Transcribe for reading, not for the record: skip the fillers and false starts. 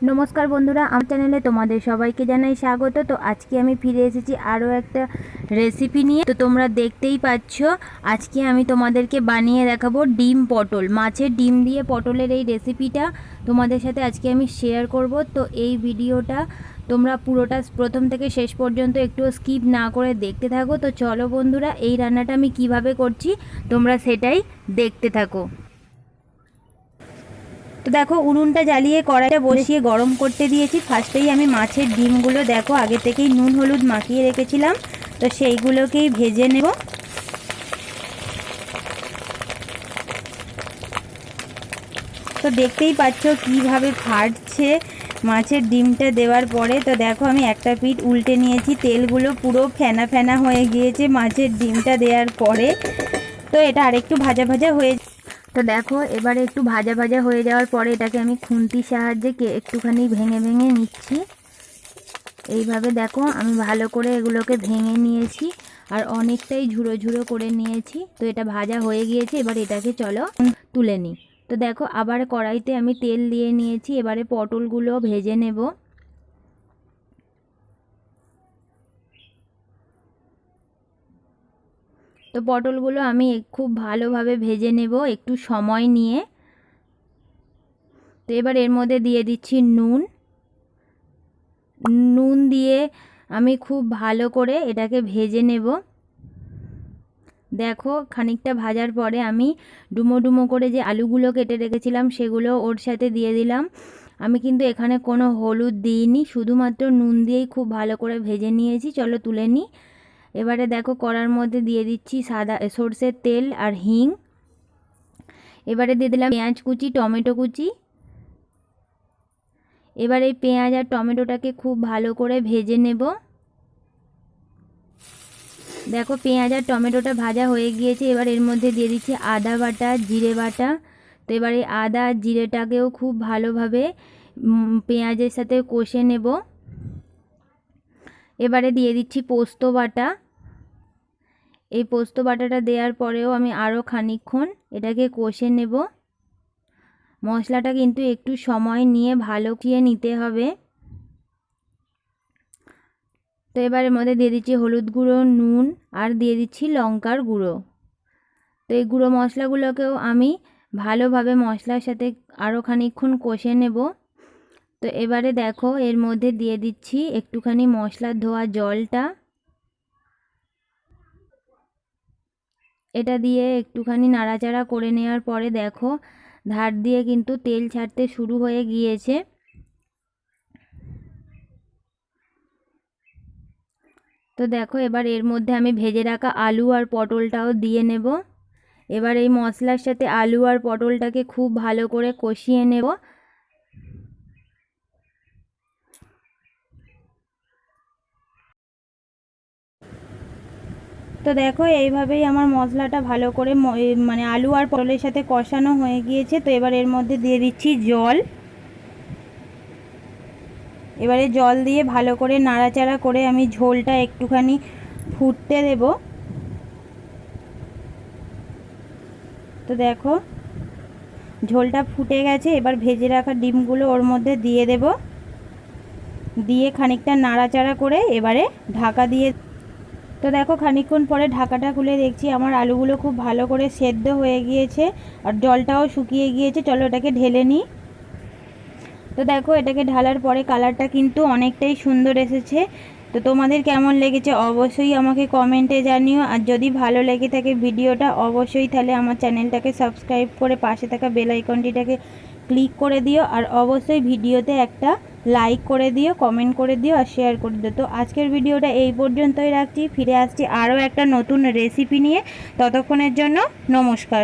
নমস্কার বন্ধুরা, আমার চ্যানেলে তোমাদের সবাইকে জানাই স্বাগত। তো আজকে আমি ফিরে এসেছি আরও একটা রেসিপি নিয়ে। তো তোমরা দেখতেই পাচ্ছ, আজকে আমি তোমাদেরকে বানিয়ে দেখাবো ডিম পটল, মাছের ডিম দিয়ে পটলের এই রেসিপিটা তোমাদের সাথে আজকে আমি শেয়ার করব। তো এই ভিডিওটা তোমরা পুরোটা প্রথম থেকে শেষ পর্যন্ত একটু স্কিপ না করে দেখতে থাকো। তো চলো বন্ধুরা, এই রান্নাটা আমি কিভাবে করছি তোমরা সেটাই দেখতে থাকো। তো দেখো, উনুনটা জ্বালিয়ে কড়াইটা বসিয়ে গরম করতে দিয়েছি। ফার্স্টেই আমি মাছের ডিমগুলো দেখো আগে থেকেই নুন হলুদ মাখিয়ে রেখেছিলাম, তো সেইগুলোকেই ভেজে নেব। তো দেখতেই পাচ্ছ কিভাবে ফাটছে মাছের ডিমটা দেওয়ার পরে। তো দেখো আমি একটা পিঠ উল্টে নিয়েছি, তেলগুলো পুরো ফেনা ফেনা হয়ে গিয়েছে মাছের ডিমটা দেওয়ার পরে। তো এটা আরেকটু ভাজা ভাজা হয়ে, তো দেখো এবারে একটু ভাজা ভাজা হয়ে যাওয়ার পরে এটাকে আমি খুন্তির সাহায্যে একটুখানি ভেঙে ভেঙে নিচ্ছি। এইভাবে দেখো আমি ভালো করে এগুলোকে ভেঙে নিয়েছি আর অনেকটাই ঝুড়ো ঝুড়ো করে নিয়েছি। তো এটা ভাজা হয়ে গিয়েছে, এবার এটাকে চলো তুলে নিই। তো দেখো আবার কড়াইতে আমি তেল দিয়ে নিয়েছি, এবারে পটলগুলো ভেজে নেব। তো পটলগুলো আমি খুব ভালোভাবে ভেজে নেব একটু সময় নিয়ে। তো এবার এর মধ্যে দিয়ে দিচ্ছি নুন দিয়ে আমি খুব ভালো করে এটাকে ভেজে নেব। দেখো খানিকটা ভাজার পরে আমি ডুমো ডুমো করে যে আলুগুলো কেটে রেখেছিলাম সেগুলো ওর সাথে দিয়ে দিলাম। আমি কিন্তু এখানে কোনো হলুদ দিইনি, শুধুমাত্র নুন দিয়েই খুব ভালো করে ভেজে নিয়েছি। চলো তুলে নিই। এবারে দেখো কড়ার মধ্যে দিয়ে দিচ্ছি সরষের তেল আর হিং। এবারে দিয়ে দিলাম পেঁয়াজ কুচি, টমেটো কুচি। এবার এই পেঁয়াজ আর টমেটোটাকে খুব ভালো করে ভেজে নেব। দেখো পেঁয়াজ আর টমেটোটা ভাজা হয়ে গিয়েছে, এবার এর মধ্যে দিয়ে দিচ্ছি আদা বাটা, জিরে বাটা। তো এবার এই আদা আর জিরেটাকেও খুব ভালোভাবে পেঁয়াজের সাথে কষে নেব। এবারে দিয়ে দিচ্ছি পোস্ত বাটা। এই পোস্ত বাটাটা দেওয়ার পরেও আমি আরও খানিকক্ষণ এটাকে কষে নেব। মশলাটা কিন্তু একটু সময় নিয়ে ভালো কষিয়ে নিতে হবে। তো এবার এর মধ্যে দিয়ে দিচ্ছি হলুদ গুঁড়ো, নুন আর দিয়ে দিচ্ছি লঙ্কার গুঁড়ো। তো এই গুঁড়ো মশলাগুলোকেও আমি ভালোভাবে মশলার সাথে আরও খানিকক্ষণ কষে নেব। তো এবারে দেখো এর মধ্যে দিয়ে দিচ্ছি একটুখানি মশলার ধোয়া জলটা। এটা দিয়ে একটুখানি নাড়াচাড়া করে নেওয়ার পরে দেখো ধার দিয়ে কিন্তু তেল ছাড়তে শুরু হয়ে গিয়েছে। তো দেখো এবার এর মধ্যে আমি ভেজে রাখা আলু আর পটলটাও দিয়ে নেব। এবার এই মশলার সাথে আলু আর পটলটাকে খুব ভালো করে কষিয়ে নেব। তো দেখো এইভাবেই আমার মশলাটা ভালো করে মানে আলু আর পটলের সাথে কষানো হয়ে গিয়েছে। তো এবার এর মধ্যে দিয়ে দিচ্ছি জল। এবারে জল দিয়ে ভালো করে নাড়াচাড়া করে আমি ঝোলটা একটুখানি ফুটতে দেব। তো দেখো ঝোলটা ফুটে গেছে, এবার ভেজে রাখা ডিমগুলো ওর মধ্যে দিয়ে দেব। দিয়ে খানিকটা নাড়াচাড়া করে এবারে ঢাকা দিয়ে, তো দেখো খানিকক্ষণ পরে ঢাকাটা খুলে দেখছি আমার আলুগুলো খুব ভালো করে সেদ্ধ হয়ে গিয়েছে আর জলটাও শুকিয়ে গিয়েছে। চলো এটাকে ঢেলে নিই। তো দেখো এটাকে ঢালার পরে কালারটা কিন্তু অনেকটাই সুন্দর এসেছে। তো তোমাদের কেমন লেগেছে অবশ্যই আমাকে কমেন্টে জানিও। আর যদি ভালো লেগে থাকে ভিডিওটা অবশ্যই তাহলে আমার চ্যানেলটাকে সাবস্ক্রাইব করে পাশে থাকা বেল আইকনটিটাকে ক্লিক করে দিও। আর অবশ্যই ভিডিওতে একটা লাইক করে দিও, কমেন্ট করে দিও আর শেয়ার করে দিও। তো আজকের ভিডিওটা এই পর্যন্তই রাখছি, ফিরে আসছি আরও একটা নতুন রেসিপি নিয়ে। ততক্ষণের জন্য নমস্কার।